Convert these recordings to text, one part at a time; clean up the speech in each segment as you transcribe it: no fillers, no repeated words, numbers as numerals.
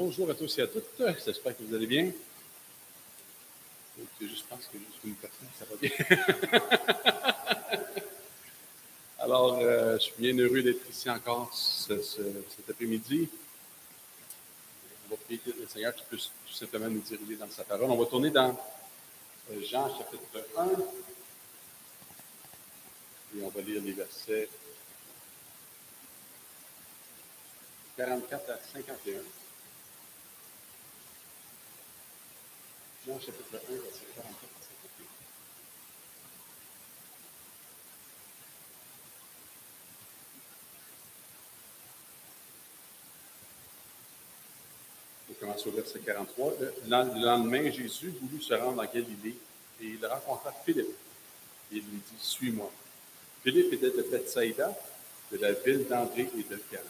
Bonjour à tous et à toutes. J'espère que vous allez bien. Je pense que juste une personne, ça va bien. Alors, je suis bien heureux d'être ici encore cet après-midi. On va prier que le Seigneur qui puisse tout simplement nous diriger dans sa parole. On va tourner dans Jean chapitre 1 et on va lire les versets 44 à 51. Jean chapitre 1, verset 44 à 51. On commence au verset 43. Le lendemain, Jésus voulut se rendre en Galilée et il rencontra Philippe. Et il lui dit, « Suis-moi. » Philippe était de Bethsaïda, de la ville d'André et de Pierre.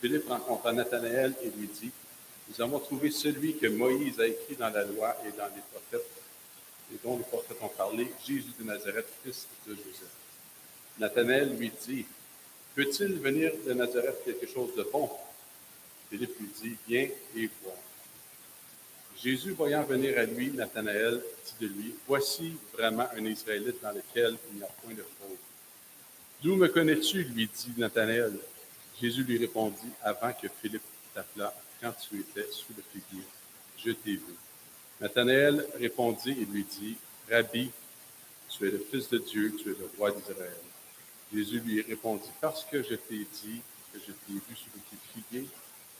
Philippe rencontra Nathanaël et lui dit, « Nous avons trouvé celui que Moïse a écrit dans la loi et dans les prophètes, et dont les prophètes ont parlé, Jésus de Nazareth, fils de Joseph. » Nathanaël lui dit, « Peut-il venir de Nazareth quelque chose de bon? » Philippe lui dit, « Viens et vois. » Jésus, voyant venir à lui Nathanaël, dit de lui, « Voici vraiment un Israélite dans lequel il n'y a point de fraude. » « D'où me connais-tu? » lui dit Nathanaël. Jésus lui répondit, « Avant que Philippe t'appelât, quand tu étais sous le figuier, je t'ai vu. » Nathanaël répondit et lui dit, « Rabbi, tu es le Fils de Dieu, tu es le roi d'Israël. » Jésus lui répondit, « Parce que je t'ai dit que je t'ai vu sous le figuier,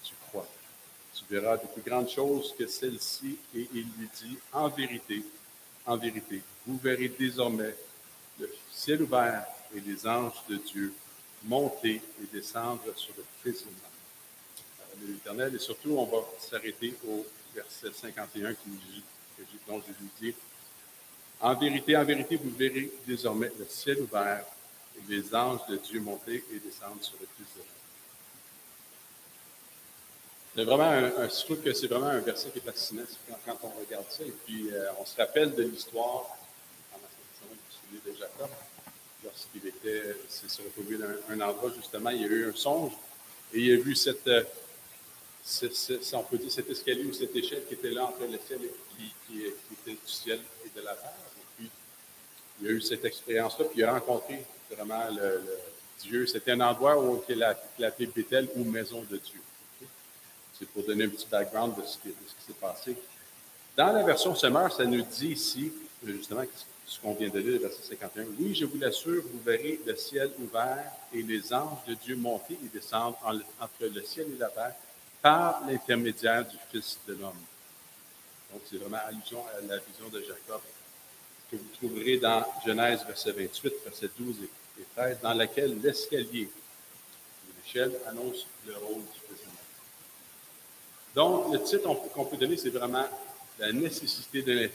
tu crois. Tu verras de plus grandes choses que celles-ci. » Et il lui dit, en vérité, vous verrez désormais le ciel ouvert et les anges de Dieu monter et descendre sur le Fils de l'homme. L'Éternel, et surtout, on va s'arrêter au verset 51 dont Jésus dit, en vérité, vous verrez désormais le ciel ouvert et les anges de Dieu monter et descendre sur le Fils de l'homme. C'est vraiment je trouve que c'est vraiment un verset qui est fascinant quand on regarde ça. Et puis, on se rappelle de l'histoire, de Jacob, lorsqu'il s'est retrouvé dans un endroit, justement, il y a eu un songe, et il a vu on peut dire cet escalier ou cette échelle qui était là entre le ciel qui était du ciel et de la terre. Et puis, il a eu cette expérience-là, puis il a rencontré vraiment le Dieu. C'était un endroit où il a appelé Bethel ou maison de Dieu. C'est pour donner un petit background de ce qui s'est passé. Dans la version Semeur, ça nous dit ici, justement, ce qu'on vient de lire, le verset 51. « Oui, je vous l'assure, vous verrez le ciel ouvert et les anges de Dieu monter et descendre entre le ciel et la terre par l'intermédiaire du Fils de l'homme. » Donc, c'est vraiment allusion à la vision de Jacob que vous trouverez dans Genèse, verset 28, verset 12 et 13, dans laquelle l'escalier de l'échelle annonce le rôle du Fils de l'homme. Donc, le titre qu'on peut donner, c'est vraiment la nécessité de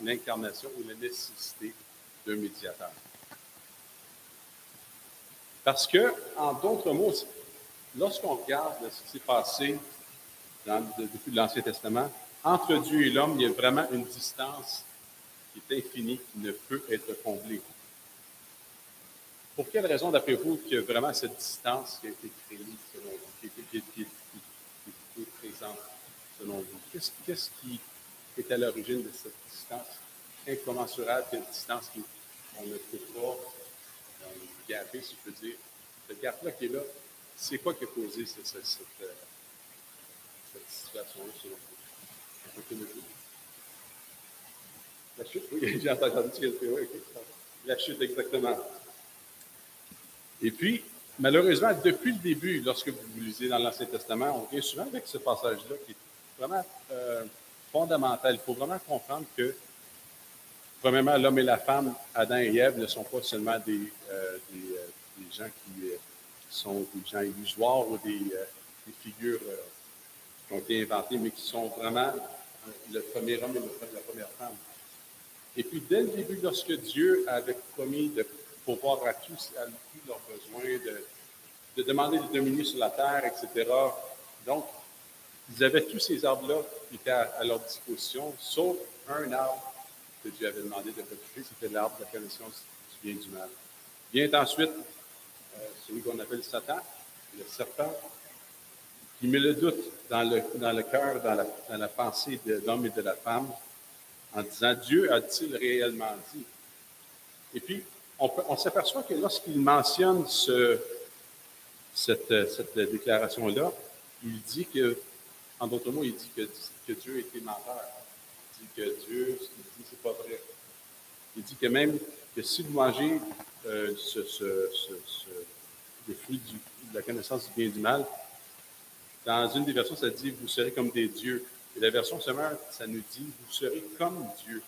l'incarnation ou la nécessité d'un médiateur. Parce que, en d'autres mots, lorsqu'on regarde ce qui s'est passé depuis l'Ancien Testament, entre Dieu et l'homme, il y a vraiment une distance qui est infinie, qui ne peut être comblée. Pour quelle raison, d'après vous, qu'il y a vraiment cette distance qui a été créée, selon vous, qui est présente, selon vous? Qu'est-ce qui est à l'origine de cette distance incommensurable, cette distance qu'on ne peut pas gapper, si je peux dire? Cette gap-là qui est là, c'est quoi qui a causé cette situation-là, selon vous? La chute, oui, j'ai entendu ce que c'est. Oui, la chute, exactement. Et puis, malheureusement, depuis le début, lorsque vous lisez dans l'Ancien Testament, on vient souvent avec ce passage-là qui est vraiment fondamental. Il faut vraiment comprendre que, premièrement, l'homme et la femme, Adam et Ève, ne sont pas seulement des gens qui sont des gens illusoires ou des figures qui ont été inventées, mais qui sont vraiment le premier homme et la première femme. Et puis, dès le début, lorsque Dieu avait promis de pourvoir à tous leurs besoins, de demander de dominer sur la terre, etc., donc, ils avaient tous ces arbres-là qui étaient à leur disposition, sauf un arbre que Dieu avait demandé de cultiver, c'était l'arbre de la connaissance du bien et du mal. Vient ensuite celui qu'on appelle Satan, le serpent, qui met le doute dans le cœur, dans la pensée de l'homme et de la femme, en disant, Dieu a-t-il réellement dit? Et puis, on s'aperçoit que lorsqu'il mentionne cette déclaration-là, il dit que, en d'autres mots, il dit que Dieu était menteur. Il dit que Dieu, ce qu'il dit, c'est pas vrai. Il dit que même que si vous mangez le fruit de la connaissance du bien et du mal, dans une des versions, ça dit « vous serez comme des dieux ». Et la version Semeur, ça nous dit « vous serez comme Dieu,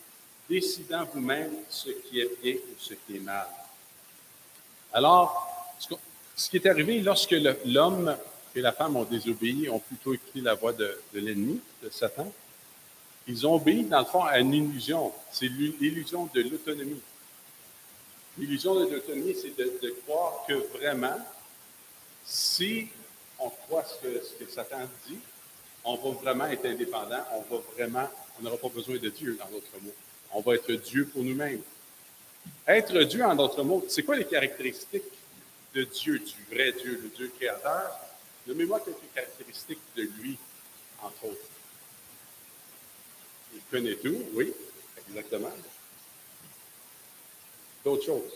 décidant vous-même ce qui est bien ou ce qui est mal ». Alors, ce qui est arrivé lorsque l'homme et la femme ont désobéi, ont plutôt écouté la voix de l'ennemi, de Satan, ils ont obéi, dans le fond, à une illusion. C'est l'illusion de l'autonomie. L'illusion de l'autonomie, c'est de croire que vraiment, si on croit ce que Satan dit, on va vraiment être indépendant, on n'aura pas besoin de Dieu, en d'autres mots. On va être Dieu pour nous-mêmes. Être Dieu, en d'autres mots, c'est quoi les caractéristiques de Dieu, du vrai Dieu, le Dieu créateur? Nommez-moi quelques caractéristiques de lui, entre autres. Il connaît tout, oui, exactement. D'autres choses.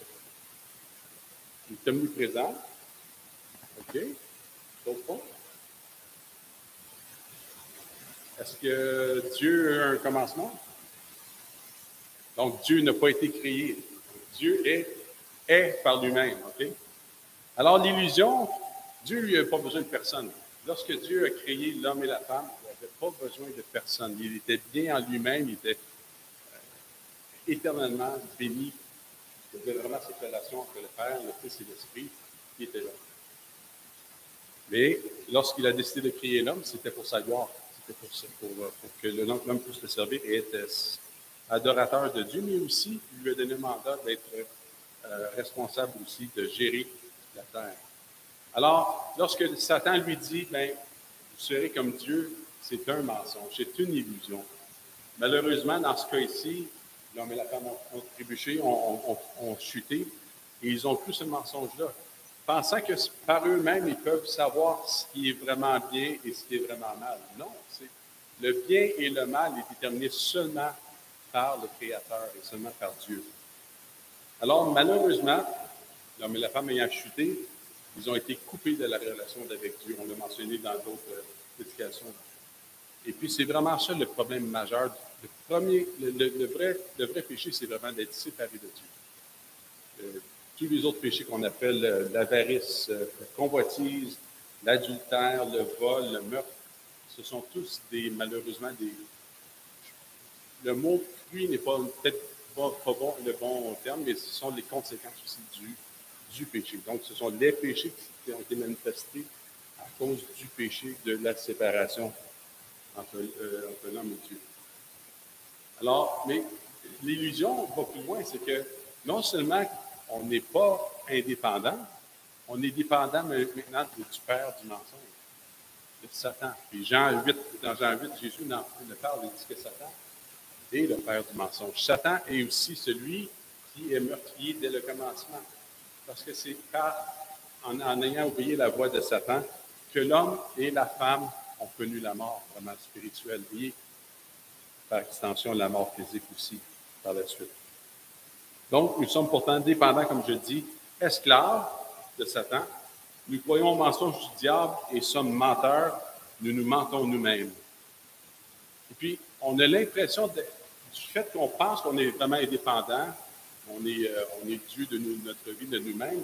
Il est omniprésent. OK. D'autres points? Est-ce que Dieu a un commencement? Donc, Dieu n'a pas été créé. Dieu est par lui-même. OK? Alors, l'illusion, Dieu, lui, n'a pas besoin de personne. Lorsque Dieu a créé l'homme et la femme, il n'avait pas besoin de personne. Il était bien en lui-même, il était éternellement béni. Il y avait vraiment cette relation entre le Père, le Fils et l'Esprit qui était là. Mais lorsqu'il a décidé de créer l'homme, c'était pour sa gloire. C'était pour que l'homme puisse le servir et être adorateur de Dieu, mais aussi il lui a donné le mandat d'être responsable aussi de gérer la terre. Alors, lorsque Satan lui dit, ben, vous serez comme Dieu, c'est un mensonge, c'est une illusion. Malheureusement, dans ce cas ici, l'homme et la femme ont trébuché, ont chuté, et ils ont cru ce mensonge-là, pensant que par eux-mêmes, ils peuvent savoir ce qui est vraiment bien et ce qui est vraiment mal. Non, le bien et le mal est déterminé seulement par le Créateur et seulement par Dieu. Alors, malheureusement, l'homme et la femme ayant chuté, ils ont été coupés de la relation avec Dieu. On l'a mentionné dans d'autres prédications. Et puis, c'est vraiment ça le problème majeur. Le vrai péché, c'est vraiment d'être séparé de Dieu. Tous les autres péchés qu'on appelle l'avarice, la convoitise, l'adultère, le vol, le meurtre, ce sont tous malheureusement le mot fruit n'est peut-être pas bon, le bon terme, mais ce sont les conséquences aussi du péché. Donc, ce sont les péchés qui ont été manifestés à cause du péché de la séparation entre l'homme et Dieu. Alors, mais l'illusion va plus loin, c'est que non seulement on n'est pas indépendant, on est dépendant maintenant du père du mensonge, de Satan. Puis dans Jean 8, Jésus ne parle, il dit que Satan est le père du mensonge. Satan est aussi celui qui est meurtrier dès le commencement. Parce que c'est en ayant oublié la voix de Satan que l'homme et la femme ont connu la mort vraiment spirituelle et par extension la mort physique aussi par la suite. Donc, nous sommes pourtant dépendants, comme je dis, esclaves de Satan. Nous croyons au mensonge du diable et sommes menteurs. Nous nous mentons nous-mêmes. Et puis, on a l'impression du fait qu'on pense qu'on est vraiment indépendant, on est Dieu de notre vie, de nous-mêmes,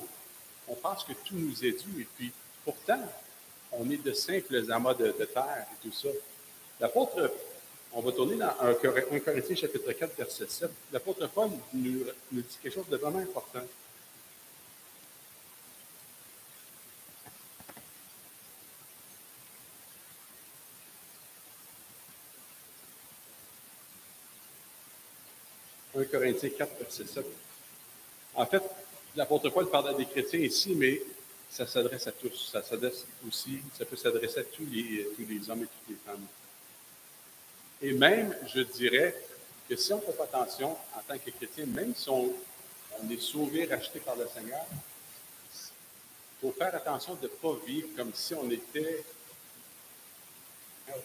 on pense que tout nous est dû. Et puis, pourtant, on est de simples amas de terre et tout ça. L'apôtre, on va tourner dans 1 Corinthiens chapitre 4, verset 7. L'apôtre Paul nous dit quelque chose de vraiment important. « 1 Corinthiens 4, verset 7. En fait, l'apôtre Paul parle à des chrétiens ici, mais ça s'adresse à tous. Ça peut s'adresser à tous les hommes et toutes les femmes. Et même, je dirais que si on ne fait pas attention en tant que chrétien, même si on est sauvé, racheté par le Seigneur, il faut faire attention de ne pas vivre comme si on était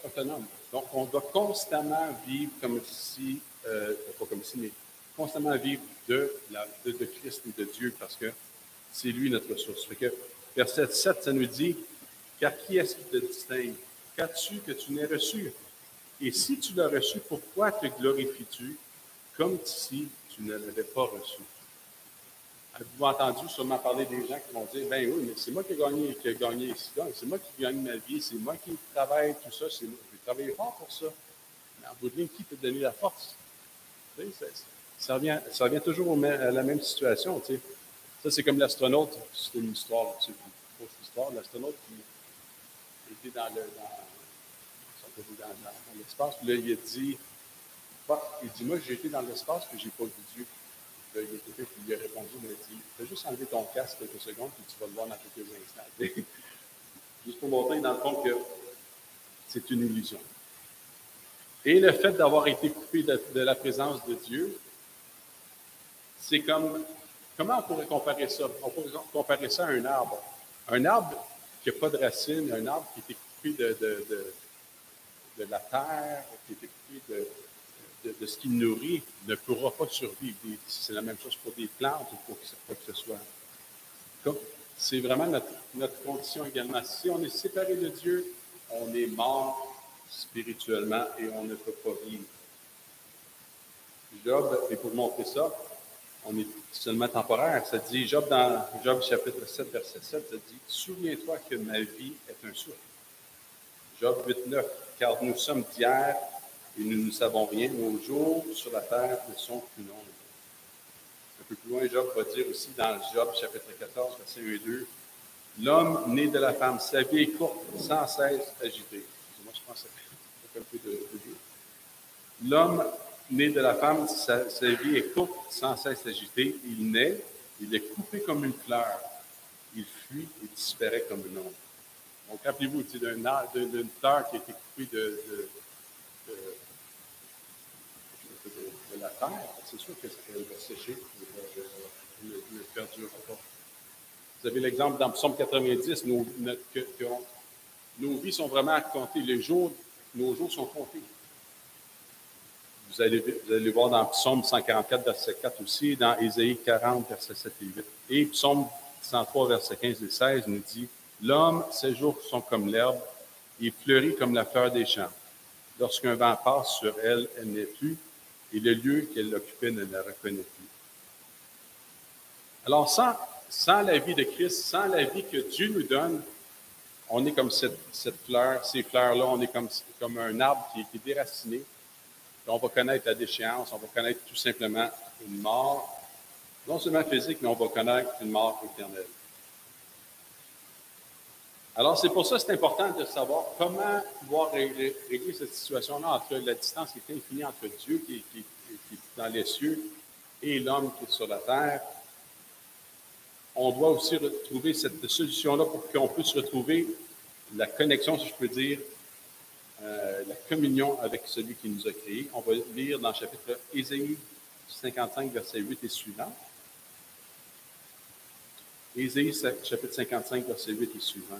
autonome. Donc, on doit constamment vivre comme si, pas comme si, mais constamment vivre de Christ et de Dieu, parce que c'est lui notre ressource. Fait que, verset 7, ça nous dit, « Car qui est-ce qui te distingue? Qu'as-tu que tu n'aies reçu? Et si tu l'as reçu, pourquoi te glorifies-tu comme si tu ne l'avais pas reçu? » Avez-vous entendu sûrement parler des gens qui vont dire, « Ben oui, mais c'est moi qui ai gagné ici, c'est moi qui gagne ma vie, c'est moi qui travaille, tout ça, j'ai travaillé fort pour ça. » Mais en bout de ligne, qui peut te donner la force? Tu sais, ça revient toujours à la même situation. Tu sais. Ça, c'est comme l'astronaute, c'est une histoire, c'est une fausse histoire, l'astronaute qui était dans l'espace, puis là, il a dit, moi, j'ai été dans l'espace, puis j'ai pas vu Dieu. Là, il a écouté, puis il a répondu, il a dit, fais juste enlever ton casque quelques secondes, puis tu vas le voir dans quelques instants. Juste pour montrer, dans le fond, que c'est une illusion. Et le fait d'avoir été coupé de la présence de Dieu, c'est comme, comment on pourrait comparer ça? On pourrait comparer ça à un arbre. Un arbre qui n'a pas de racines, un arbre qui a été coupé de la terre, qui a été coupé de ce qu'il nourrit, ne pourra pas survivre. C'est la même chose pour des plantes ou pour quoi que ce soit. Donc, c'est vraiment notre condition également. Si on est séparé de Dieu, on est mort spirituellement et on ne peut pas vivre. Job, et pour montrer ça, on est seulement temporaire. Ça dit, Job, dans Job chapitre 7, verset 7, ça dit, « Souviens-toi que ma vie est un souffle. » Job 8, 9, « Car nous sommes d'hier et nous ne savons rien. Nos jours sur la terre ne sont plus nombreux. » Un peu plus loin, Job va dire aussi dans Job chapitre 14, verset 1 et 2, « L'homme né de la femme, sa vie est courte, sans cesse agitée. » Moi, je pense que c'est un peu de Dieu. L'homme né de la femme, sa vie est courte, sans cesse agitée. Il naît, il est coupé comme une fleur. Il fuit et disparaît comme une ombre. Donc, rappelez-vous d'une fleur qui a été coupée de la terre. C'est sûr qu'elle va sécher, elle ne perdurera pas. Vous avez l'exemple dans Psaume 90, nos vies sont vraiment comptées. Nos jours sont comptés. Vous allez voir dans Psaume 144, verset 4 aussi, dans Ésaïe 40, verset 7 et 8. Et Psaume 103, verset 15 et 16 nous dit, « L'homme, ses jours sont comme l'herbe, il fleurit comme la fleur des champs. Lorsqu'un vent passe sur elle, elle n'est plus, et le lieu qu'elle occupait ne la reconnaît plus. » Alors, sans la vie de Christ, sans la vie que Dieu nous donne, on est comme cette fleur, ces fleurs-là, on est comme un arbre qui est déraciné. On va connaître la déchéance, on va connaître tout simplement une mort, non seulement physique, mais on va connaître une mort éternelle. Alors, c'est pour ça que c'est important de savoir comment pouvoir régler cette situation-là entre la distance qui est infinie entre Dieu qui est dans les cieux et l'homme qui est sur la terre. On doit aussi retrouver cette solution-là pour qu'on puisse retrouver la connexion, si je peux dire, la communion avec celui qui nous a créés. On va lire dans le chapitre Ésaïe 55, verset 8 et suivant. Ésaïe chapitre 55, verset 8 et suivant.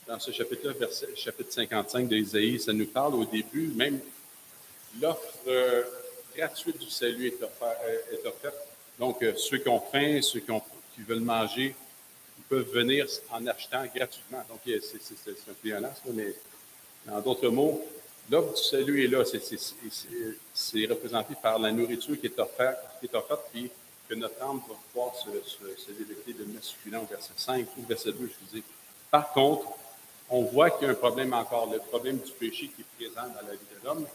Dans ce chapitre-là, chapitre 55 d'Ésaïe, ça nous parle au début, même l'offre gratuite du salut est offerte. Donc, ceux qui ont faim, ceux qui veulent manger, ils peuvent venir en achetant gratuitement. Donc, c'est un pléonasme, mais en d'autres mots, l'offre du salut est là. C'est représenté par la nourriture qui est offerte, puis que notre âme va pouvoir se délecter de mets succulents au verset 5 ou verset 2, je dis. Par contre, on voit qu'il y a un problème encore, le problème du péché qui est présent dans la vie de l'homme.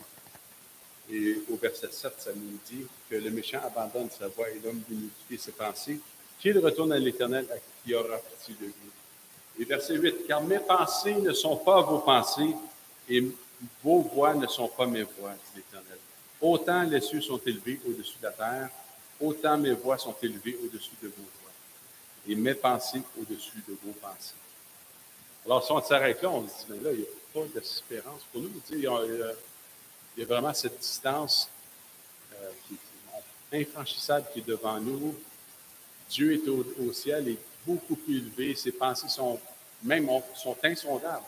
Et au verset 7, ça nous dit que le méchant abandonne sa voie et l'homme d'inimitié ses pensées, qu'il retourne à l'Éternel à qui aura pitié de lui. Et verset 8, « Car mes pensées ne sont pas vos pensées et vos voies ne sont pas mes voies, dit l'Éternel. Autant les cieux sont élevés au-dessus de la terre, autant mes voies sont élevées au-dessus de vos voies, et mes pensées au-dessus de vos pensées. » Alors, si on s'arrête là, on se dit, mais là, il n'y a pas d'espérance pour nous. Tu sais, il y a vraiment cette distance infranchissable qui est devant nous. Dieu est au ciel, est beaucoup plus élevé. Ses pensées sont insondables.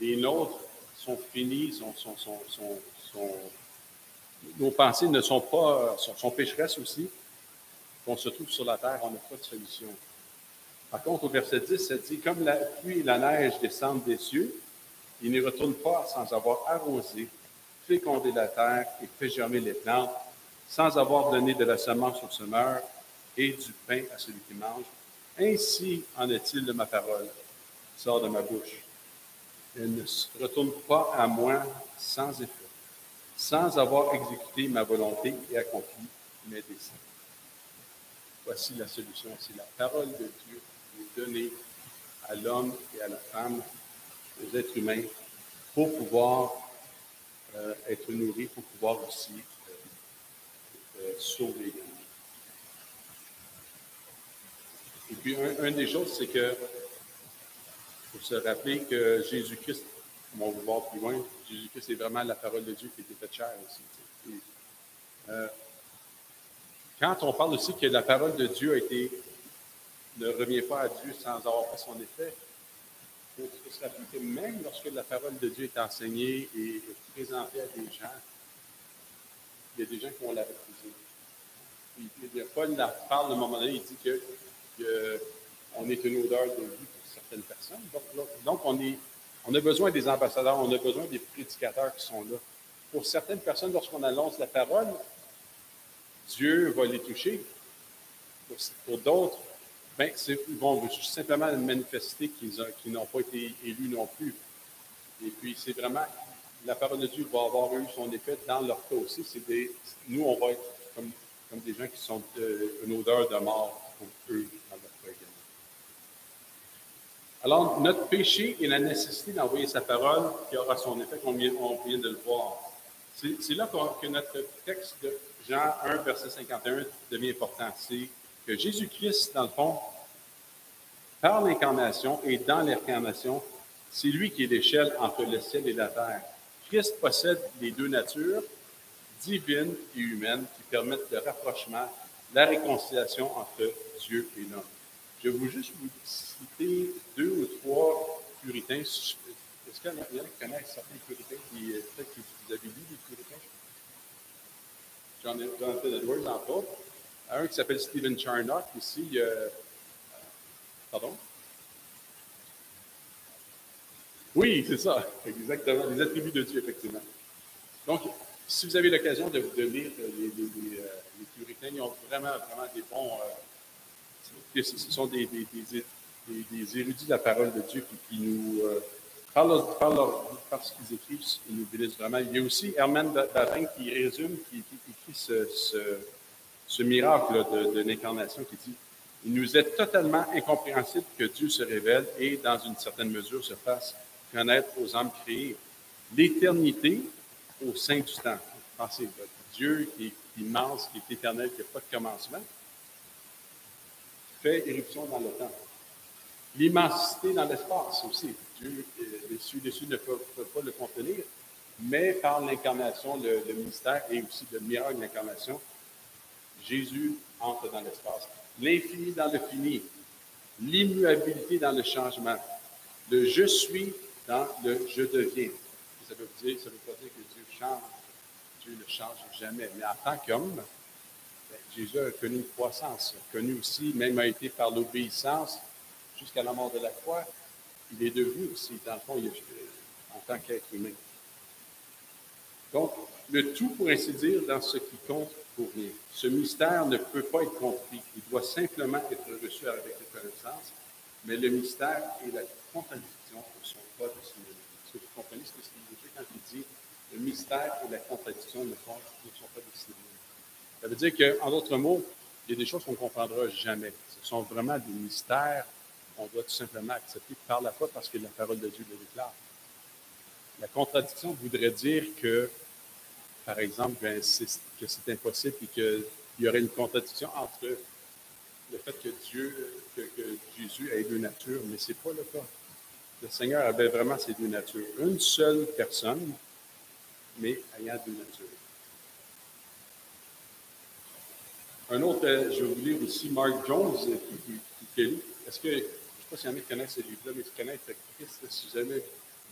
Les nôtres sont finies, nos pensées ne sont pas, sont pécheresses aussi. On se trouve sur la terre, on n'a pas de solution. Par contre, au verset 10, ça dit, comme la pluie et la neige descendent des cieux, ils ne retournent pas sans avoir arrosé, fécondé la terre et fait germer les plantes, sans avoir donné de la semence au semeur et du pain à celui qui mange. Ainsi en est-il de ma parole, qui sort de ma bouche. Elle ne se retourne pas à moi sans effet, sans avoir exécuté ma volonté et accompli mes desseins. Voici la solution. C'est la parole de Dieu qui est donnée à l'homme et à la femme, aux êtres humains, pour pouvoir être nourris, pour pouvoir aussi sauver les gens. Et puis, une des choses, c'est que faut se rappeler que Jésus-Christ, comme on va voir plus loin, Jésus-Christ est vraiment la parole de Dieu qui a été faite chair aussi. Et, quand on parle aussi que la parole de Dieu ne revient pas à Dieu sans avoir fait son effet, il faut se rappeler que même lorsque la parole de Dieu est enseignée et présentée à des gens, il y a des gens qui vont la refuser. Paul parle à un moment donné, il dit qu'on est une odeur de vie pour certaines personnes. Donc on a besoin des ambassadeurs, on a besoin des prédicateurs qui sont là. Pour certaines personnes, lorsqu'on annonce la parole, Dieu va les toucher. Pour d'autres, ils vont simplement manifester qu'ils n'ont pas été élus non plus. Et puis, c'est vraiment, la parole de Dieu va avoir eu son effet dans leur cas aussi. Nous, on va être comme des gens qui sont une odeur de mort pour eux dans leur cas également. Alors, notre péché et la nécessité d'envoyer sa parole qui aura son effet, on vient de le voir. C'est là que notre texte de Jean 1, verset 51 devient important. C'est que Jésus-Christ, dans le fond, par l'incarnation et dans l'incarnation, c'est lui qui est l'échelle entre le ciel et la terre. Christ possède les deux natures, divine et humaine, qui permettent le rapprochement, la réconciliation entre Dieu et l'homme. Je vais juste vous citer 2 ou 3 puritains. Est-ce qu'il y en a qui connaissent certains puritains qui, peut-être que vous avez lu des puritains? Jonathan Edwards, entre autres. Un qui s'appelle Stephen Charnock. Ici, il y a, pardon? Oui, c'est ça, exactement. Les attributs de Dieu, effectivement. Donc, si vous avez l'occasion de lire les puritains, ils ont vraiment des bons. Ce sont des érudits de la parole de Dieu qui nous, par ce qu'ils écrivent, ils nous bénissent vraiment. Il y a aussi Herman Bavinck qui résume, qui écrit ce miracle de l'incarnation qui dit « Il nous est totalement incompréhensible que Dieu se révèle et, dans une certaine mesure, se fasse connaître aux âmes créées. L'éternité au sein du temps. » Pensez, Dieu qui est immense, qui est éternel, qui n'a pas de commencement, fait éruption dans le temps. L'immensité dans l'espace aussi. Dieu, les cieux ne peuvent pas le contenir, mais par l'incarnation, le mystère et aussi le miracle de l'incarnation, Jésus entre dans l'espace. L'infini dans le fini, l'immuabilité dans le changement, le je suis dans le je deviens. Ça veut pas dire que Dieu change. Dieu ne change jamais. Mais en tant qu'homme, Jésus a connu une croissance. Il a connu aussi, même a été par l'obéissance jusqu'à la mort de la croix. Il est devenu aussi, dans le fond, en tant qu'être humain. Donc, le tout, pour ainsi dire, dans ce qui compte pour rien. Ce mystère ne peut pas être compris. Il doit simplement être reçu avec reconnaissance, mais le mystère et la contradiction ne sont pas de synonymes. Est-ce que vous comprenez ce que c'est quand il dit le mystère et la contradiction ne sont pas des synonymes? Ça veut dire qu'en d'autres mots, il y a des choses qu'on ne comprendra jamais. Ce sont vraiment des mystères qu'on doit tout simplement accepter par la foi parce que la parole de Dieu le déclare. La contradiction voudrait dire que, par exemple, que c'est impossible et qu'il y aurait une contradiction entre le fait que Jésus ait deux natures, mais ce n'est pas le cas. Le Seigneur avait vraiment ces deux natures. Une seule personne, mais ayant deux natures. Un autre, je vais vous lire aussi Mark Jones qui lit. Est-ce que, je ne sais pas s'il y en a qui connaissent ce livre-là, mais qui connaissent Christ, si jamais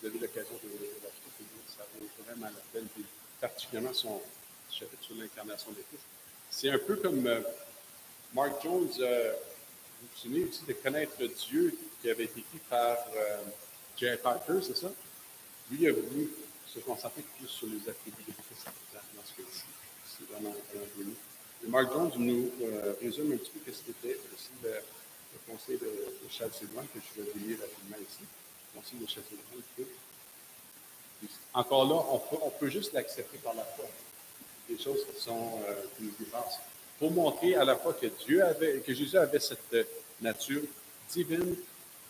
vous avez l'occasion de l'acheter, ça vaut vraiment la peine, puis particulièrement son chapitre sur l'incarnation de Christ. C'est un peu comme Mark Jones, vous vous souvenez aussi de connaître Dieu qui avait été écrit par J.I. Parker, c'est ça? Lui, il a voulu se concentrer plus sur les attributs de Christ dans ce cas-ci. C'est vraiment bien. Et Mark Jones nous résume un petit peu ce que c'était aussi le conseil de Chalcédoine, que je vais vous lire rapidement ici. Le conseil de Chalcédoine. Encore là, on peut juste l'accepter par la foi. Des choses qui nous dépassent. Pour montrer à la fois que Jésus avait cette nature divine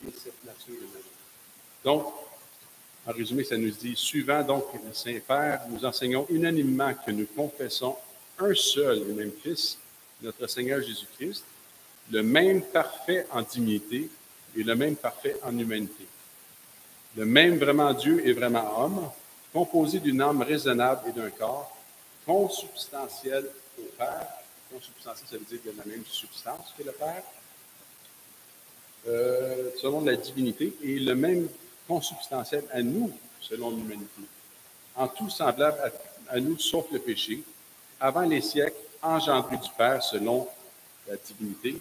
et cette nature humaine. Donc, en résumé, ça nous dit, suivant donc le Saint-Père, nous enseignons unanimement que nous confessons un seul et même Fils, notre Seigneur Jésus-Christ, le même parfait en dignité et le même parfait en humanité. Le même vraiment Dieu et vraiment homme, composé d'une âme raisonnable et d'un corps, consubstantiel au Père. Consubstantiel, ça veut dire de la même substance que le Père, selon la divinité, et le même consubstantiel à nous, selon l'humanité. En tout semblable à nous, sauf le péché, avant les siècles, engendré du Père selon la divinité,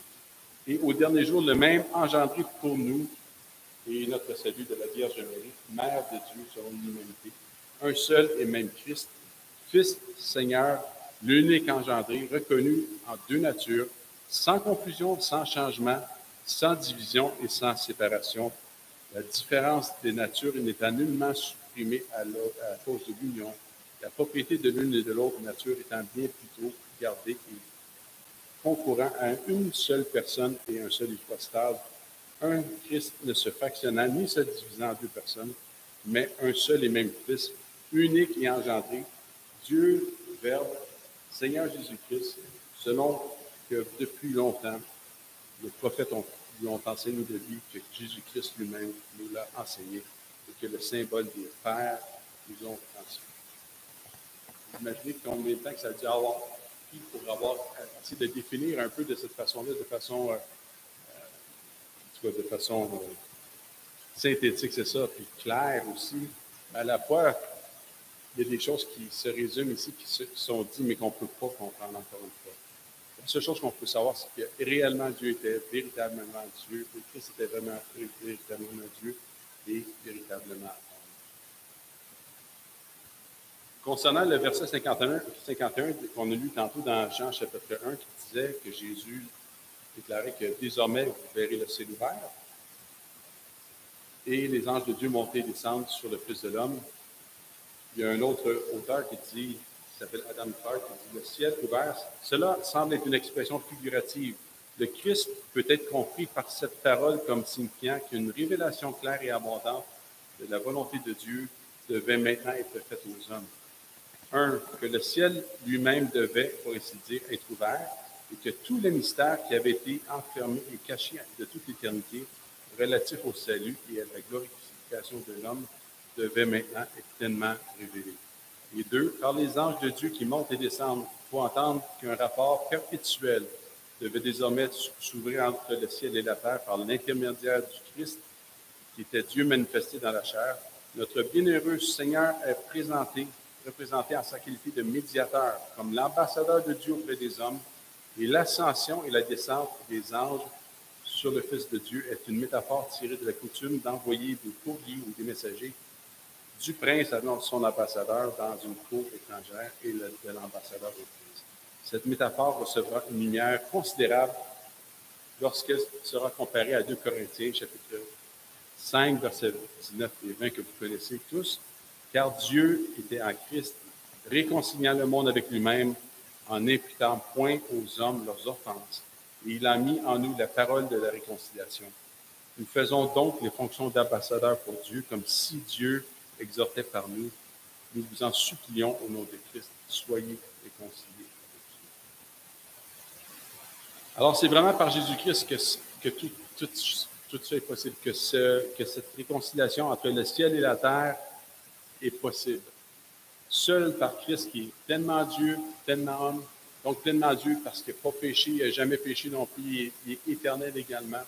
et au dernier jour, le même engendré pour nous et notre salut de la Vierge Marie, Mère de Dieu selon l'humanité, un seul et même Christ, Fils, Seigneur, l'unique engendré, reconnu en deux natures, sans confusion, sans changement, sans division et sans séparation. La différence des natures n'étant nullement supprimée à cause de l'union, la propriété de l'une et de l'autre nature étant bien plutôt gardée et concourant à une seule personne et un seul hypostase, un Christ ne se fractionnant ni se divisant en deux personnes, mais un seul et même Fils, unique et engendré, Dieu, Verbe, Seigneur Jésus-Christ, selon que depuis longtemps, les prophètes lui ont enseigné de lui, que Jésus-Christ lui-même nous l'a enseigné et que le symbole des pères nous ont transmis. Vous imaginez combien de temps que ça a dû avoir pris pour avoir essayé de définir un peu de cette façon-là, de façon synthétique, c'est ça, puis claire aussi. À la fois, il y a des choses qui se résument ici, qui sont dites, mais qu'on ne peut pas comprendre encore une fois. La seule chose qu'on peut savoir, c'est que réellement Dieu était véritablement Dieu, et Christ était vraiment véritablement Dieu et véritablement homme. Concernant le verset 51 qu'on a lu tantôt dans Jean chapitre 1, qui disait que Jésus déclarait que désormais vous verrez le ciel ouvert et les anges de Dieu monter et descendre sur le Fils de l'homme. Il y a un autre auteur qui s'appelle Adam Clark, qui dit le ciel ouvert. Cela semble être une expression figurative. Le Christ peut être compris par cette parole comme signifiant qu'une révélation claire et abondante de la volonté de Dieu devait maintenant être faite aux hommes. Que le ciel lui-même devait, pour ainsi dire, être ouvert, et que tous les mystères qui avaient été enfermés et cachés de toute l'éternité, relatifs au salut et à la glorification de l'homme, devaient maintenant être pleinement révélés. Et car les anges de Dieu qui montent et descendent, il faut entendre qu'un rapport perpétuel devait désormais s'ouvrir entre le ciel et la terre par l'intermédiaire du Christ, qui était Dieu manifesté dans la chair. Notre bienheureux Seigneur est représenté en sa qualité de médiateur, comme l'ambassadeur de Dieu auprès des hommes, et l'ascension et la descente des anges sur le Fils de Dieu est une métaphore tirée de la coutume d'envoyer des courriers ou des messagers du prince à son ambassadeur dans une cour étrangère et de l'ambassadeur au prince. Cette métaphore recevra une lumière considérable lorsqu'elle sera comparée à 2 Corinthiens, chapitre 5, versets 19 et 20, que vous connaissez tous. Car Dieu était en Christ, réconciliant le monde avec lui-même, en n'imputant point aux hommes leurs offenses. Et il a mis en nous la parole de la réconciliation. Nous faisons donc les fonctions d'ambassadeurs pour Dieu, comme si Dieu exhortait par nous. Nous vous en supplions au nom de Christ, soyez réconciliés avec Dieu. Alors, c'est vraiment par Jésus-Christ que tout ça est possible, que cette réconciliation entre le ciel et la terre est possible. Seul par Christ qui est pleinement Dieu, pleinement homme, Donc, pleinement Dieu, parce qu'il n'a pas péché, il n'a jamais péché non plus, il est éternel également.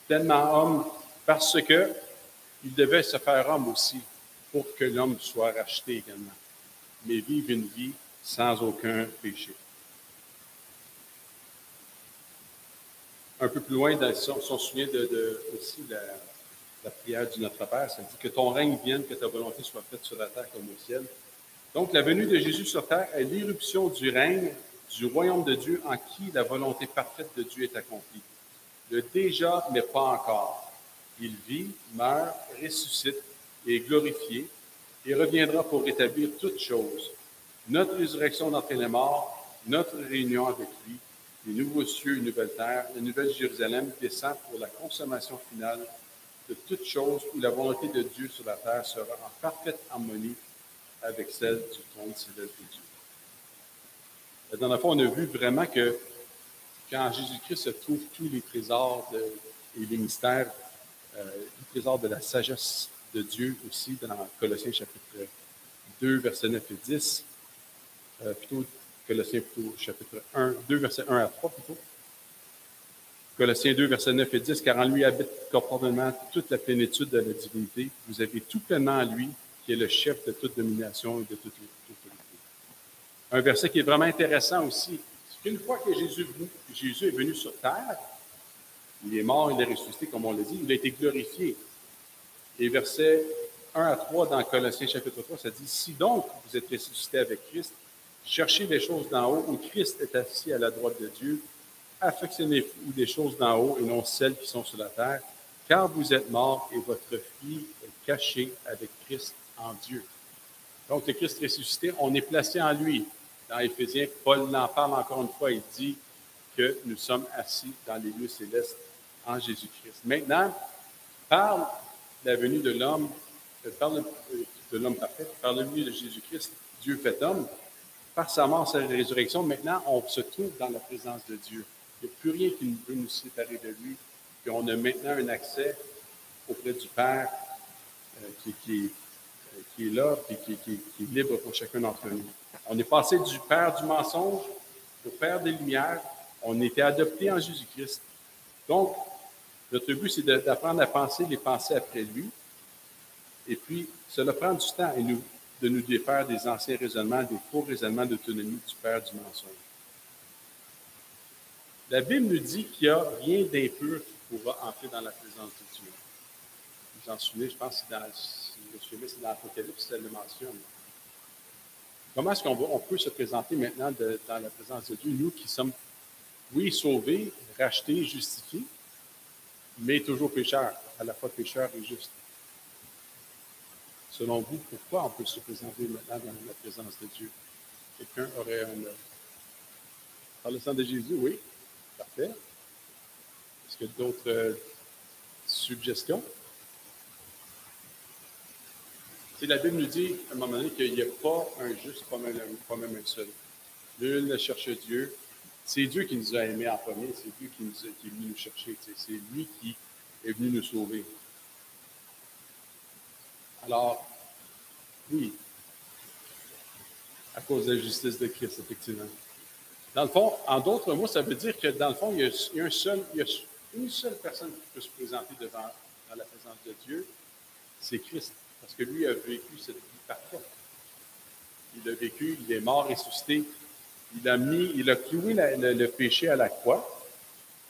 Pleinement homme, parce que il devait se faire homme aussi, pour que l'homme soit racheté également, mais vivre une vie sans aucun péché. Un peu plus loin, si on se souvient aussi de la prière du Notre Père, ça dit que ton règne vienne, que ta volonté soit faite sur la terre comme au ciel. Donc, la venue de Jésus sur terre est l'irruption du règne, du royaume de Dieu en qui la volonté parfaite de Dieu est accomplie. Le déjà, mais pas encore. Il vit, meurt, ressuscite et est glorifié et reviendra pour rétablir toutes choses. Notre résurrection d'entre les morts, notre réunion avec lui, les nouveaux cieux et une nouvelle terre, la nouvelle Jérusalem descend pour la consommation finale de toutes choses où la volonté de Dieu sur la terre sera en parfaite harmonie avec celle du trône céleste de Dieu. La dernière fois, on a vu vraiment que quand Jésus-Christ se trouve tous les trésors et les mystères, les trésors de la sagesse de Dieu aussi, dans Colossiens chapitre 2, versets 9 et 10, plutôt Colossiens chapitre 2, versets 1 à 3 plutôt. Colossiens 2, versets 9 et 10, car en lui habite corporellement toute la plénitude de la divinité. Vous avez tout pleinement en lui, qui est le chef de toute domination et de toute autorité. Un verset qui est vraiment intéressant aussi, c'est qu'une fois que Jésus est venu sur terre, il est mort, il est ressuscité, comme on l'a dit, il a été glorifié. Et versets 1 à 3 dans Colossiens chapitre 3, ça dit, « Si donc vous êtes ressuscité avec Christ, cherchez les choses d'en haut, où Christ est assis à la droite de Dieu. Affectionnez-vous des choses d'en haut et non celles qui sont sur la terre, car vous êtes morts et votre vie est cachée avec Christ en Dieu. » Donc, le Christ ressuscité, on est placé en lui. Dans Éphésiens, Paul en parle encore une fois, il dit que nous sommes assis dans les lieux célestes en Jésus-Christ. Maintenant, par la venue de l'homme, par de l'homme parfait, par la venue de Jésus-Christ, Dieu fait homme, par sa mort, sa résurrection, maintenant, on se trouve dans la présence de Dieu. Il n'y a plus rien qui peut nous séparer de lui. Puis on a maintenant un accès auprès du Père qui est là et qui est libre pour chacun d'entre nous. On est passé du Père du mensonge au Père des Lumières. On a été adoptés en Jésus-Christ. Donc, notre but, c'est d'apprendre à penser les pensées après lui. Et puis, cela prend du temps de nous défaire des anciens raisonnements, des faux raisonnements d'autonomie du Père du mensonge. La Bible nous dit qu'il n'y a rien d'impur qui pourra entrer dans la présence de Dieu. Vous en souvenez, je pense que c'est dans l'Apocalypse, ça le mentionne. Comment est-ce qu'on peut se présenter maintenant dans la présence de Dieu, nous qui sommes, oui, sauvés, rachetés, justifiés, mais toujours pécheurs, à la fois pécheurs et justes? Selon vous, pourquoi on peut se présenter maintenant dans la présence de Dieu? Quelqu'un aurait par le sang de Jésus, oui. Parfait. Est-ce qu'il y a d'autres suggestions? Si la Bible nous dit, à un moment donné, qu'il n'y a pas un juste, pas même un seul. Nul ne cherche Dieu. C'est Dieu qui nous a aimés en premier. C'est Dieu qui est venu nous chercher. C'est lui qui est venu nous sauver. Alors, oui, à cause de la justice de Christ, effectivement. Dans le fond, en d'autres mots, ça veut dire que dans le fond, il y a une seule personne qui peut se présenter dans la présence de Dieu, c'est Christ. Parce que lui a vécu cette vie parfaite. Il a vécu, il est mort, ressuscité. Il a cloué le péché à la croix.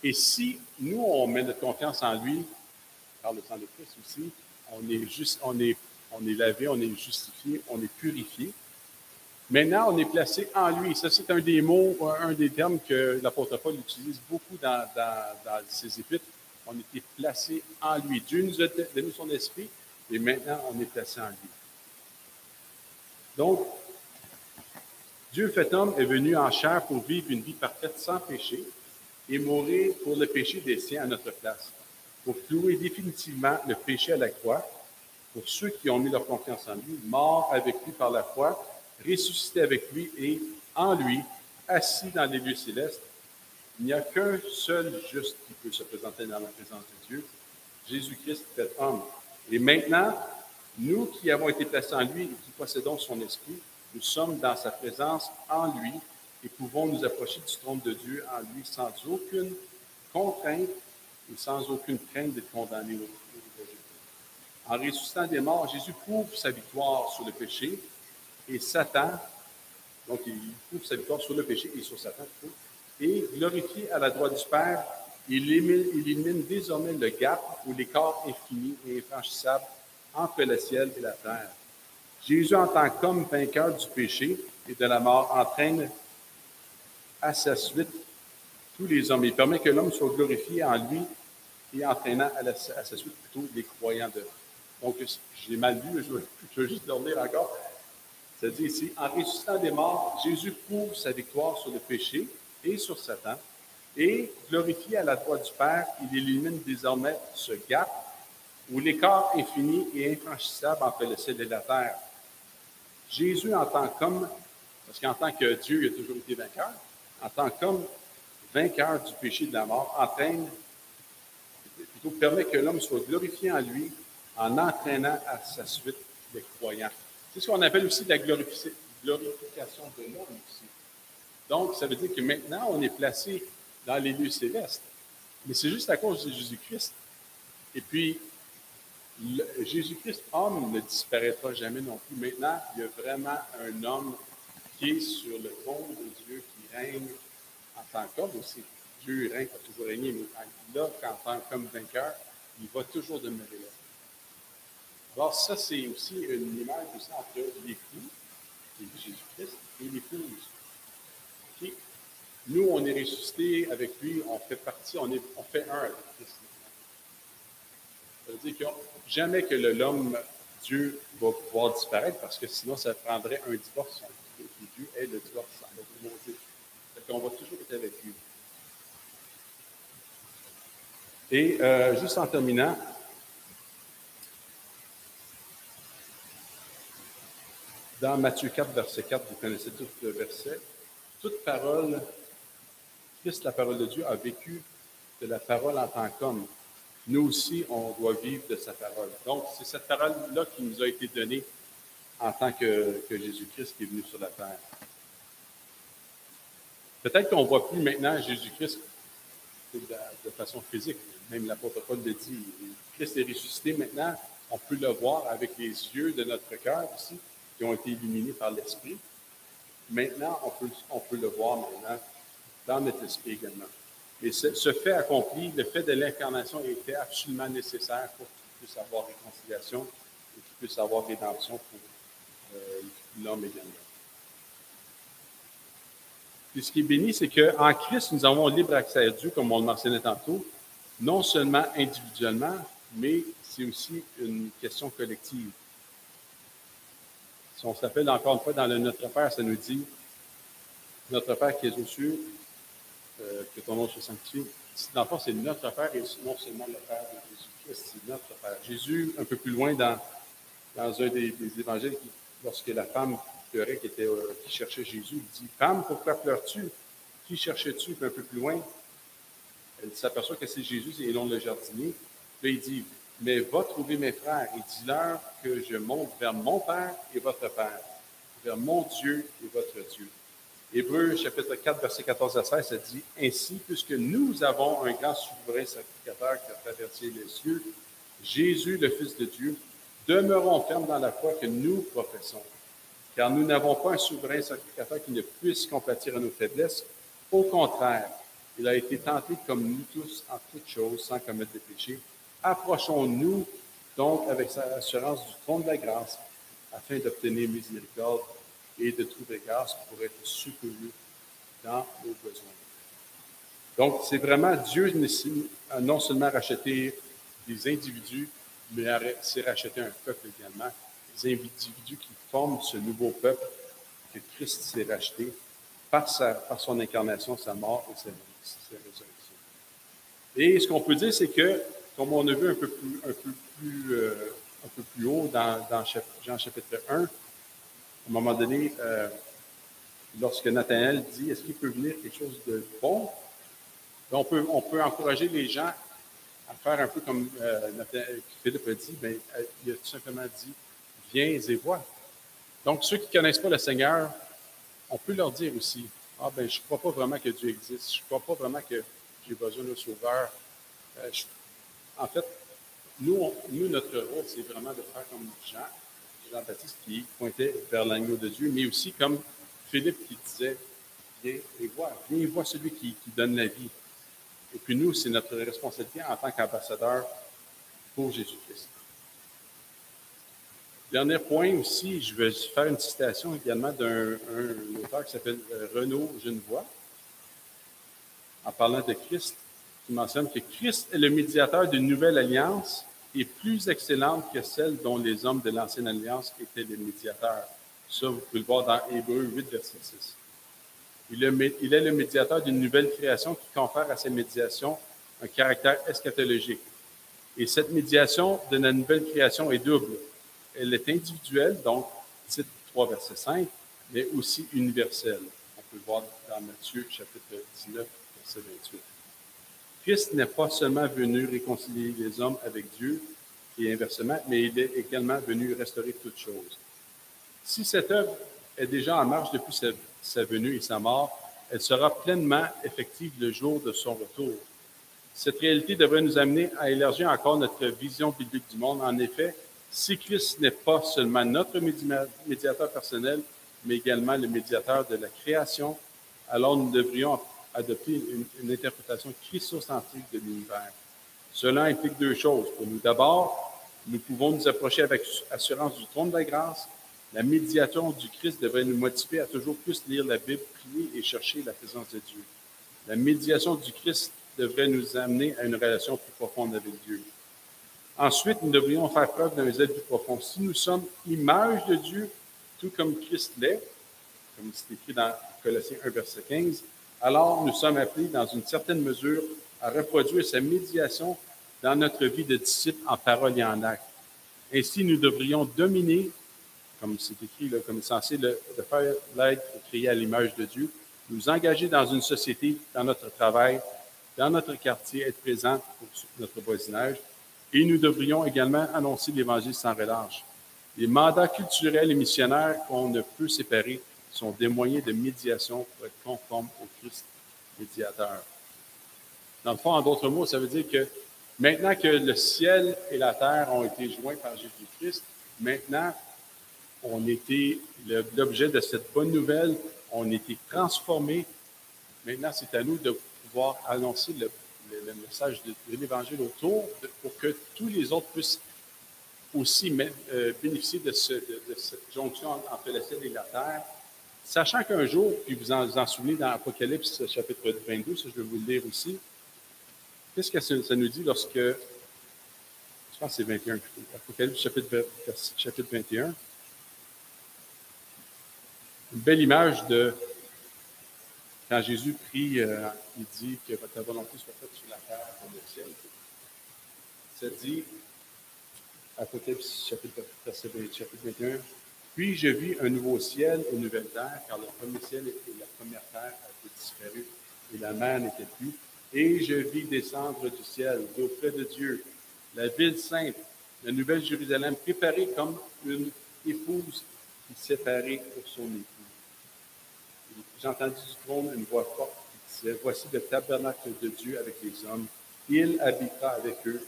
Et si nous, on met notre confiance en lui, par le sang de Christ aussi, on est lavé, on est justifié, on est purifié. Maintenant, on est placé en lui. Ça, c'est un des mots, un des termes que l'apôtre Paul utilise beaucoup dans ses épîtres. On était placé en lui. Dieu nous a donné son esprit et maintenant, on est placé en lui. Donc, Dieu fait homme est venu en chair pour vivre une vie parfaite sans péché et mourir pour le péché des siens à notre place, pour clouer définitivement le péché à la croix, pour ceux qui ont mis leur confiance en lui, morts avec lui par la foi, ressuscité avec lui et en lui, assis dans les lieux célestes. Il n'y a qu'un seul juste qui peut se présenter dans la présence de Dieu, Jésus-Christ fait homme. Et maintenant, nous qui avons été placés en lui et qui possédons son esprit, nous sommes dans sa présence en lui et pouvons nous approcher du trône de Dieu en lui sans aucune contrainte et sans aucune crainte d'être condamné au jugement. En ressuscitant des morts, Jésus prouve sa victoire sur le péché et Satan, donc il prouve sa victoire sur le péché et sur Satan, et glorifié à la droite du Père, il élimine désormais le gap ou l'écart infini et infranchissable entre le ciel et la terre. Jésus, en tant qu'homme vainqueur du péché et de la mort, entraîne à sa suite tous les hommes. Il permet que l'homme soit glorifié en lui et entraînant à sa suite plutôt les croyants de. Donc, j'ai mal lu, je veux juste le relire encore. Ça dit ici, en ressuscitant des morts, Jésus prouve sa victoire sur le péché et sur Satan, et glorifié à la droite du Père, il élimine désormais ce gap ou l'écart infini et infranchissable entre le ciel et la terre. Jésus, en tant qu'homme, parce qu'en tant que Dieu, il a toujours été vainqueur, en tant qu'homme vainqueur du péché et de la mort, permet que l'homme soit glorifié en lui en entraînant à sa suite les croyants. C'est ce qu'on appelle aussi la glorification de l'homme aussi. Donc, ça veut dire que maintenant, on est placé dans les lieux célestes. Mais c'est juste à cause de Jésus-Christ. Et puis, Jésus-Christ, homme, ne disparaîtra jamais non plus. Maintenant, il y a vraiment un homme qui est sur le trône de Dieu, qui règne en tant qu'homme aussi. Dieu règne, a toujours régné, mais là, en tant qu'homme vainqueur, il va toujours demeurer là. Alors, ça, c'est aussi une image aussi entre l'époux, qui est Jésus-Christ, et l'épouse. Okay. Nous, on est ressuscités avec lui, on fait partie, on fait un avec Christ. Ça veut dire que jamais que l'homme, Dieu, va pouvoir disparaître, parce que sinon, ça prendrait un divorce. Et Dieu est le divorce. On va toujours être avec lui. Et juste en terminant, dans Matthieu 4, verset 4, vous connaissez tout le verset, toute parole, Christ, la parole de Dieu, a vécu de la parole en tant qu'homme. Nous aussi, on doit vivre de sa parole. Donc, c'est cette parole-là qui nous a été donnée en tant que Jésus-Christ qui est venu sur la terre. Peut-être qu'on ne voit plus maintenant Jésus-Christ de façon physique. Même l'apôtre Paul le dit. Christ est ressuscité maintenant. On peut le voir avec les yeux de notre cœur aussi, qui ont été illuminés par l'Esprit. Maintenant, on peut le voir maintenant dans notre esprit également. Et ce fait accompli, le fait de l'incarnation était absolument nécessaire pour qu'il puisse avoir réconciliation et qu'il puisse avoir rédemption pour l'homme également. Puis ce qui est béni, c'est qu'en Christ, nous avons libre accès à Dieu, comme on le mentionnait tantôt, non seulement individuellement, mais c'est aussi une question collective. Si on se rappelle encore une fois dans le Notre Père, ça nous dit « Notre Père qui es aux cieux, que ton nom soit sanctifié ». Dans le fond, c'est notre Père et non seulement le Père de Jésus-Christ, c'est notre Père. Jésus, un peu plus loin dans un des évangiles, lorsque la femme pleurait qui cherchait Jésus, il dit « Femme, pourquoi pleures-tu? Qui cherches-tu? » Puis un peu plus loin, elle s'aperçoit que c'est Jésus et non le jardinier. Puis il dit « Mais va trouver mes frères et dis-leur que je monte vers mon Père et votre Père, vers mon Dieu et votre Dieu. » Hébreux, chapitre 4, verset 14 à 16, ça dit « Ainsi, puisque nous avons un grand souverain sacrificateur qui a traversé les cieux, Jésus, le Fils de Dieu, demeurons fermes dans la foi que nous professons. Car nous n'avons pas un souverain sacrificateur qui ne puisse compatir à nos faiblesses. Au contraire, il a été tenté comme nous tous en toutes choses, sans commettre de péché. Approchons-nous donc avec assurance du trône de la grâce, afin d'obtenir miséricorde et de trouver grâce pour être secouru dans nos besoins. » Donc, c'est vraiment Dieu a non seulement racheté des individus, mais s'est racheté un peuple également. Des individus qui forment ce nouveau peuple que Christ s'est racheté par son incarnation, sa mort et sa résurrection. Et ce qu'on peut dire, c'est que, comme on a vu un peu plus haut dans Jean chapitre 1, à un moment donné, lorsque Nathanaël dit « Est-ce qu'il peut venir quelque chose de bon? » On peut encourager les gens à faire un peu comme Philippe a dit, bien, il a tout simplement dit « Viens et vois ». Donc, ceux qui ne connaissent pas le Seigneur, on peut leur dire aussi ah ben je ne crois pas vraiment que Dieu existe, je ne crois pas vraiment que j'ai besoin d'un sauveur. En fait, nous, notre rôle, c'est vraiment de faire comme Jean-Baptiste qui pointait vers l'agneau de Dieu, mais aussi comme Philippe qui disait, viens et vois celui qui donne la vie. Et puis nous, c'est notre responsabilité en tant qu'ambassadeur pour Jésus-Christ. Dernier point aussi, je vais faire une citation également d'un auteur qui s'appelle Renaud Genevoix, en parlant de Christ, qui mentionne que Christ est le médiateur d'une nouvelle alliance et plus excellente que celle dont les hommes de l'ancienne alliance étaient les médiateurs. Ça, vous pouvez le voir dans Hébreux 8, verset 6. Il est le médiateur d'une nouvelle création qui confère à ces médiations un caractère eschatologique. Et cette médiation de la nouvelle création est double. Elle est individuelle, donc, titre 3, verset 5, mais aussi universelle. On peut le voir dans Matthieu, chapitre 19, verset 28. Christ n'est pas seulement venu réconcilier les hommes avec Dieu, et inversement, mais il est également venu restaurer toutes choses. Si cette œuvre est déjà en marche depuis sa venue et sa mort, elle sera pleinement effective le jour de son retour. Cette réalité devrait nous amener à élargir encore notre vision biblique du monde. En effet, si Christ n'est pas seulement notre médiateur personnel, mais également le médiateur de la création, alors nous devrions adopter une interprétation christocentrique de l'univers. Cela implique deux choses pour nous. D'abord, nous pouvons nous approcher avec assurance du trône de la grâce. La médiation du Christ devrait nous motiver à toujours plus lire la Bible, prier et chercher la présence de Dieu. La médiation du Christ devrait nous amener à une relation plus profonde avec Dieu. Ensuite, nous devrions faire preuve d'un zèle plus profond. Si nous sommes image de Dieu, tout comme Christ l'est, comme c'est écrit dans Colossiens 1, verset 15, alors nous sommes appelés dans une certaine mesure à reproduire sa médiation dans notre vie de disciples en parole et en acte. Ainsi, nous devrions dominer, comme c'est écrit, là, comme censé de faire l'être créé à l'image de Dieu, nous engager dans une société, dans notre travail, dans notre quartier, être présents pour notre voisinage. Et nous devrions également annoncer l'Évangile sans relâche. Les mandats culturels et missionnaires qu'on ne peut séparer sont des moyens de médiation pour être conformes au Christ médiateur. Dans le fond, en d'autres mots, ça veut dire que maintenant que le ciel et la terre ont été joints par Jésus-Christ, maintenant, on était l'objet de cette bonne nouvelle, on était transformés. Maintenant, c'est à nous de pouvoir annoncer le message de l'Évangile autour pour que tous les autres puissent aussi bénéficier de cette jonction entre le ciel et la terre, sachant qu'un jour, puis vous en souvenez dans Apocalypse chapitre 22, ça je vais vous le lire aussi, qu'est-ce que ça nous dit lorsque, je pense que c'est 21, Apocalypse chapitre 21, une belle image de quand Jésus prie, il dit que ta volonté soit faite sur la terre comme au ciel. Ça dit, Apocalypse chapitre 21, puis je vis un nouveau ciel et une nouvelle terre, car le premier ciel et la première terre avaient disparu, et la mer n'était plus. Et je vis descendre du ciel, d'auprès de Dieu, la ville sainte, la nouvelle Jérusalem, préparée comme une épouse qui s'est préparée pour son époux. J'ai entendu du trône une voix forte qui disait, voici le tabernacle de Dieu avec les hommes. Il habitera avec eux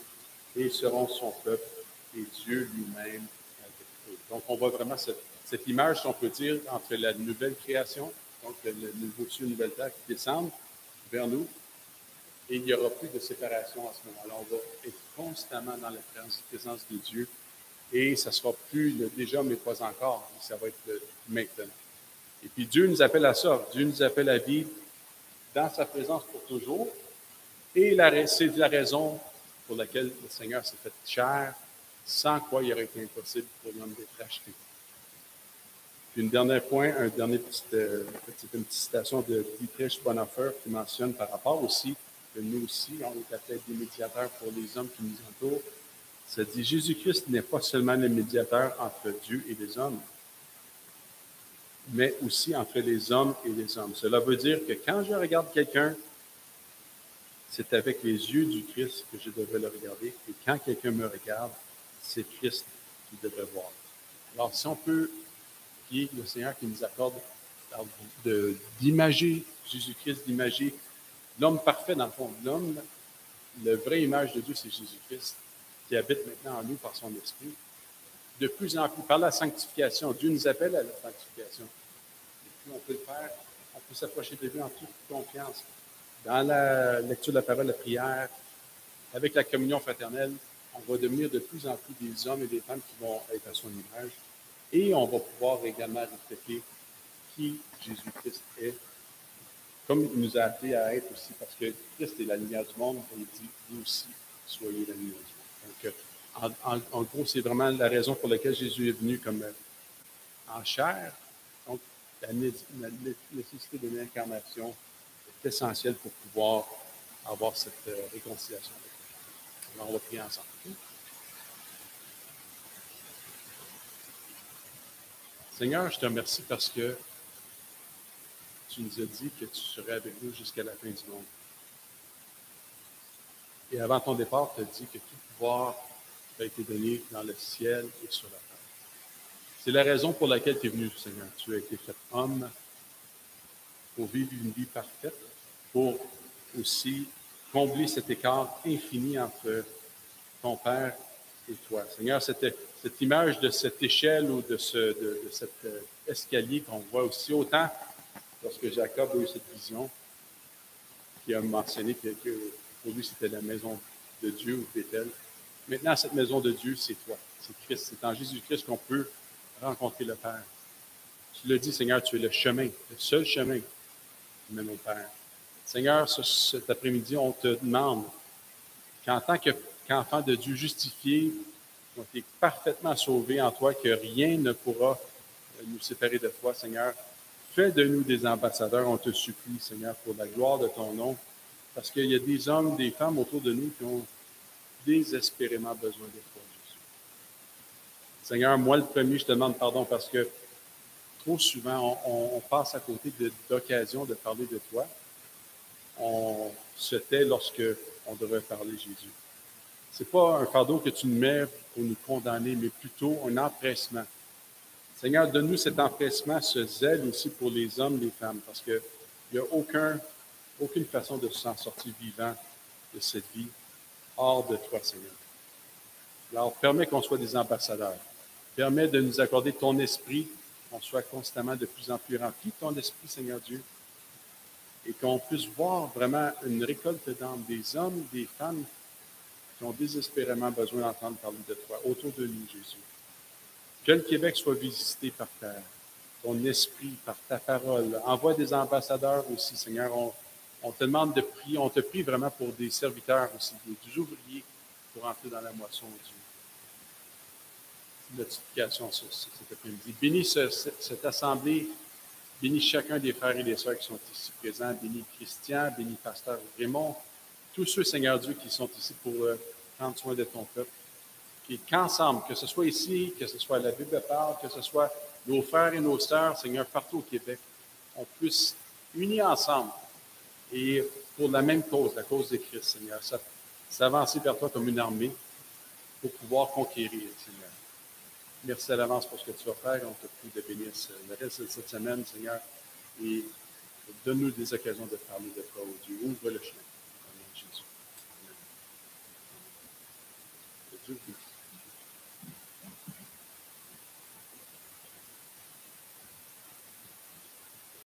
et ils seront son peuple et Dieu lui-même avec eux. Donc, on voit vraiment cette image, si on peut dire, entre la nouvelle création, donc le nouveau ciel, nouvelle terre qui descendent vers nous, et il n'y aura plus de séparation à ce moment-là. On va être constamment dans la présence de Dieu et ça ne sera plus le déjà, mais pas encore. Ça va être le maintenant. Et puis Dieu nous appelle à ça. Dieu nous appelle à vivre dans sa présence pour toujours. Et c'est la raison pour laquelle le Seigneur s'est fait chair, sans quoi il aurait été impossible pour l'homme d'être racheté. Puis un dernier point, c'est une petite citation de Dietrich Bonhoeffer qui mentionne par rapport aussi que nous aussi, on est appelés des médiateurs pour les hommes qui nous entourent. Ça dit, Jésus-Christ n'est pas seulement le médiateur entre Dieu et les hommes, mais aussi entre les hommes et les hommes. Cela veut dire que quand je regarde quelqu'un, c'est avec les yeux du Christ que je devrais le regarder. Et quand quelqu'un me regarde, c'est Christ qui devrait voir. Alors, si on peut prier le Seigneur qui nous accorde d'imager Jésus-Christ, d'imager l'homme parfait dans le fond. L'homme, la vraie image de Dieu, c'est Jésus-Christ, qui habite maintenant en nous par son esprit. De plus en plus, par la sanctification, Dieu nous appelle à la sanctification. Et puis on peut le faire, on peut s'approcher de lui en toute confiance. Dans la lecture de la parole, la prière, avec la communion fraternelle, on va devenir de plus en plus des hommes et des femmes qui vont être à son image. Et on va pouvoir également refléter qui Jésus-Christ est, comme il nous a appelés à être aussi, parce que Christ est la lumière du monde, et il dit, vous aussi, soyez la lumière du monde. Donc, en gros, c'est vraiment la raison pour laquelle Jésus est venu comme en chair. Donc, la nécessité de l'incarnation est essentielle pour pouvoir avoir cette réconciliation avec lui. Alors, on va prier ensemble. Okay? Seigneur, je te remercie parce que tu nous as dit que tu serais avec nous jusqu'à la fin du monde. Et avant ton départ, tu as dit que tout pouvoir t'a été donné dans le ciel et sur la terre. C'est la raison pour laquelle tu es venu, Seigneur. Tu as été fait homme pour vivre une vie parfaite, pour aussi combler cet écart infini entre ton Père et toi. Seigneur, cette image de cette échelle ou de cet escalier qu'on voit aussi autant lorsque Jacob a eu cette vision, qui a mentionné que pour lui c'était la maison de Dieu ou Bethel. Maintenant, cette maison de Dieu, c'est toi, c'est Christ. C'est en Jésus-Christ qu'on peut rencontrer le Père. Tu l'as dit, Seigneur, tu es le chemin, le seul chemin qui mène au Père. Seigneur, cet après-midi, on te demande qu'en tant qu'enfant de Dieu justifié, on est parfaitement sauvés en toi, que rien ne pourra nous séparer de toi, Seigneur. Fais de nous des ambassadeurs, on te supplie, Seigneur, pour la gloire de ton nom, parce qu'il y a des hommes, des femmes autour de nous qui ont désespérément besoin de toi, Jésus. Seigneur, moi le premier, je te demande pardon parce que trop souvent, on passe à côté d'occasions de parler de toi. On se tait lorsque on devrait parler Jésus. C'est pas un fardeau que tu nous mets pour nous condamner, mais plutôt un empressement. Seigneur, donne-nous cet empressement, ce zèle aussi pour les hommes, les femmes, parce qu'il n'y a aucune façon de s'en sortir vivant de cette vie hors de toi, Seigneur. Alors, permets qu'on soit des ambassadeurs. Permets de nous accorder ton esprit, qu'on soit constamment de plus en plus remplis de ton esprit, Seigneur Dieu, et qu'on puisse voir vraiment une récolte d'âmes, des hommes, des femmes qui ont désespérément besoin d'entendre parler de toi autour de nous, Jésus. Que le Québec soit visité par ton esprit, par ta parole. Envoie des ambassadeurs aussi, Seigneur. On te demande de prier, on te prie vraiment pour des serviteurs aussi, des ouvriers pour entrer dans la moisson, Dieu. Notification cet après-midi. Bénis cette assemblée, bénis chacun des frères et des sœurs qui sont ici présents, bénis Christian, bénis Pasteur Raymond, tous ceux, Seigneur Dieu, qui sont ici pour prendre soin de ton peuple. Et qu'ensemble, que ce soit ici, que ce soit la Bible parle, que ce soit nos frères et nos sœurs, Seigneur, partout au Québec, on puisse unir ensemble et pour la même cause, la cause de Christ, Seigneur, s'avancer vers toi comme une armée pour pouvoir conquérir, Seigneur. Merci à l'avance pour ce que tu vas faire. On te prie de bénir le reste de cette semaine, Seigneur, et donne-nous des occasions de parler de toi, oh Dieu. Ouvre le chemin. Au nom de Jésus. Amen. Que Dieu vous